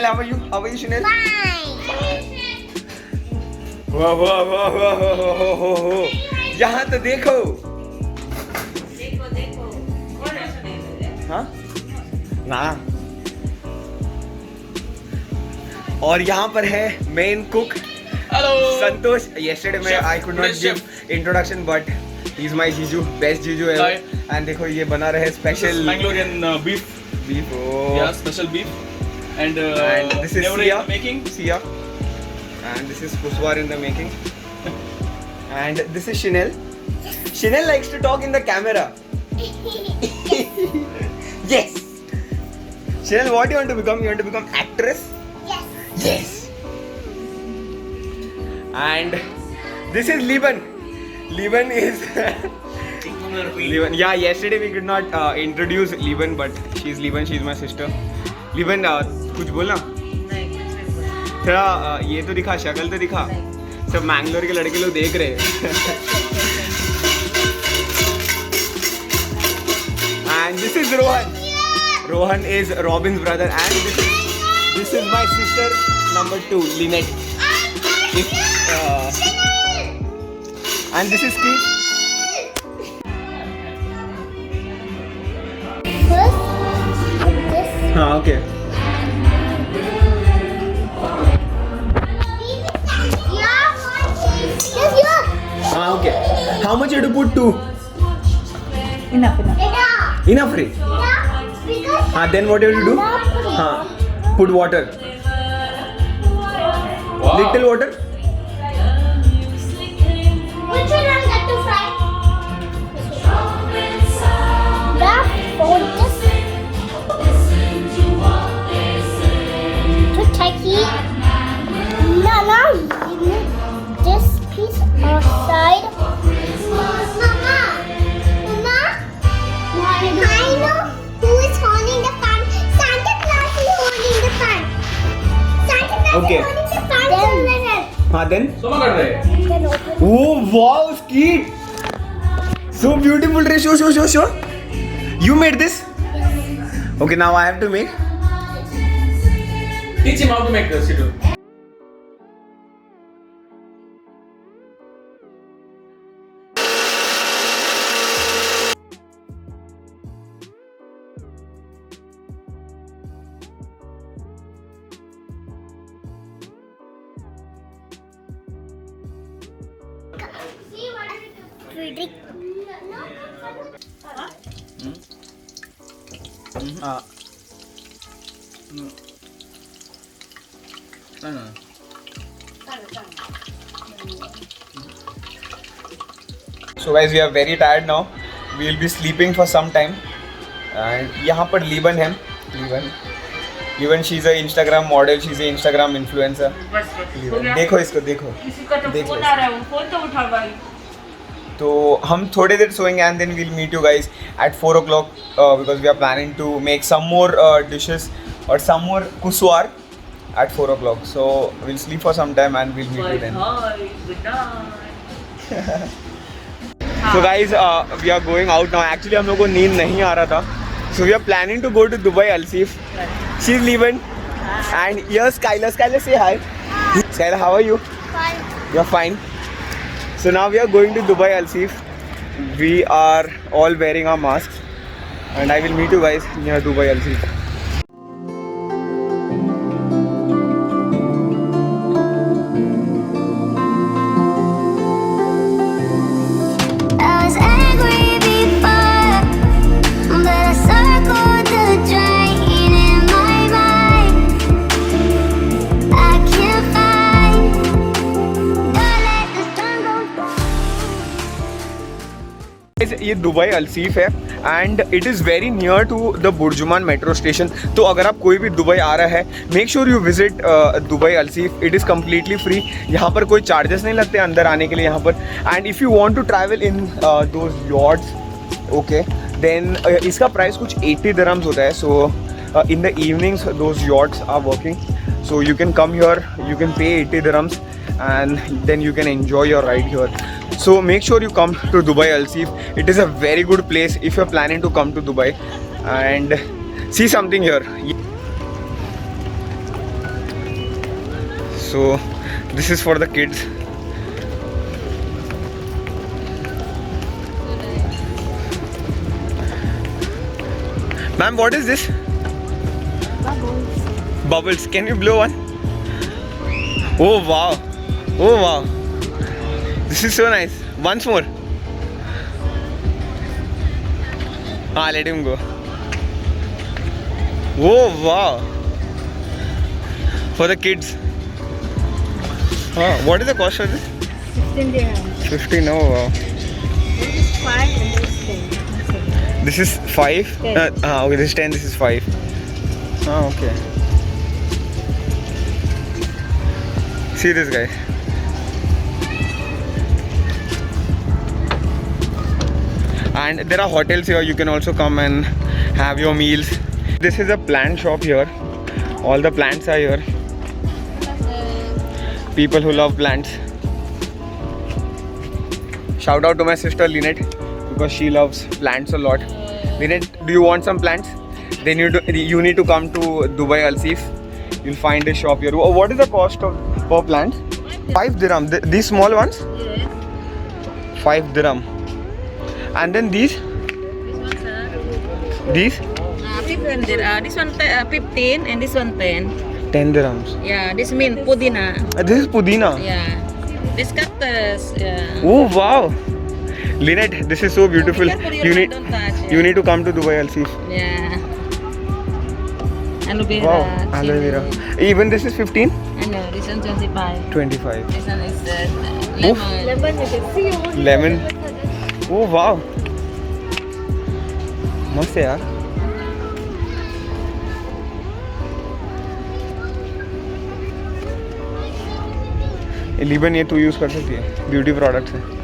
How are you? How are you, Chanel? Fine. Whoa. यहाँ तो देखो. हाँ? ना. और यहाँ पर है main cook. Hello. Santosh. Yesterday Chef, I could not today's give introduction, but he's my Jiju, best Jiju ever. Hi. And देखो ये बना रहे special Mangalorean beef. beef. Oh. Yeah, special beef. And this is never Sia. making. Sia. And this is Kuswar in the making. And this is Chanel. Chanel likes to talk in the camera. Yes. Chanel, what do you want to become? You want to become actress? Yes. Yes. And this is Liban. Liban is Liban. Yeah, yesterday we could not introduce Liban, but she's Liban. She's my sister. Liban, कुछ बोलना? थोड़ा ये तो दिखा, शक्ल तो दिखा. सब मैंगलोर के लड़के लोग देख रहे हैं. And this is Rohan. Rohan is Robin's brother, and this is my sister number 2, Lynette. And this is Keith. First, this. हाँ, okay. हाँ, okay. How much you have to put? 2. Enough. Enough, Ray. हाँ, then what you have to do? हाँ, put water. Wow. Little water. Which one I'm going to fry? Yeah, for this. To take it. No, this piece aside. Mama. I know who is holding the fan. Santa Claus is holding the fan. Santa Claus Okay. is holding the fan. हाँ, then. Soma कर रहे हैं. Then open. Oh wow, Skeet! So beautiful, Ray. Show. You made this? Okay, now I have to make. Teach him how to make this. You do. Friedrich. No. So guys, we are very tired now. We will be sleeping for some time. And यहाँ पर Liban है. Liban, she's a Instagram model. She's a Instagram influencer. Liban. देखो इसको, देखो. किसी का तो देख फोन लो आ रहा है, वो फोन तो उठा भाई. तो हम थोड़ी देर सोएंगे and then we'll meet you guys at 4 o'clock because we are planning to make some more dishes or some more kuswar at 4 o'clock. So we'll sleep for some time and we'll meet you then. Bye, good night. So guys, we are going out now. Actually हम लोग को नींद नहीं आ रहा था. So we are planning to go to Dubai Alsif. She's Liban. And here's Skylar. Skylar, say hi. Skylar, how are you? Fine. You're fine. So now we are going to Dubai Alsif. We are all wearing our masks. And I will meet you guys near Dubai Alsif. I was angry before, but I circled the drain in my mind. I can't find. Don't let the sun go down. Guys, ये Dubai Al Seef है and it is very near to the Burjuman metro station. तो अगर आप कोई भी Dubai आ रहा है, make sure you visit Dubai Al Seef. It is completely free. यहाँ पर कोई चार्जेस नहीं लगते अंदर आने के लिए यहाँ पर. And if you want to travel in those yachts, okay, then इसका प्राइस कुछ 80 dirhams होता है. So in the evenings those yachts are working. So you can come here, you can pay 80 dirhams and then you can enjoy your ride here. So make sure you come to Dubai Alsif. It is a very good place if you're planning to come to Dubai and see something here. So this is for the kids. Ma'am, what is this? Bubbles. Can you blow one? Oh wow. Oh wow. This is so nice. Once more. Ah, let him go. Oh wow. For the kids. What is the cost of this? 15 dirhams. 15. Oh wow. This is 5 and this is 10. This is 5. 10. Okay, this is 10. This is 5. Okay. See this, guys. And there are hotels here. You can also come and have your meals. This is a plant shop here. All the plants are here. People who love plants. Shout out to my sister Lynette because she loves plants a lot. Lynette, do you want some plants? Then you need to come to Dubai Al Seef. You'll find a shop here. What is the cost of per plant? 5 dirham. These small ones? Yes. 5 dirham. And then these? This one, sir. These? 15 dirham. This one 15 and this one 10. 10 dirhams. Yeah, this mean pudina. This is pudina. Yeah. This cactus. Yeah. Oh wow. Lynette, this is so beautiful. Be careful, You need don't touch. you need to come to Dubai Al Seef. Yeah. Aloe vera. Wow, aloe vera. chili. Even this is 15? Ano, this one 25. 25. This one is Oof. lemon. Lemon, you can see. Lemon. Oh wow. मस्त है यार. ये लिबन ये तू use कर सकती है. Beauty products है.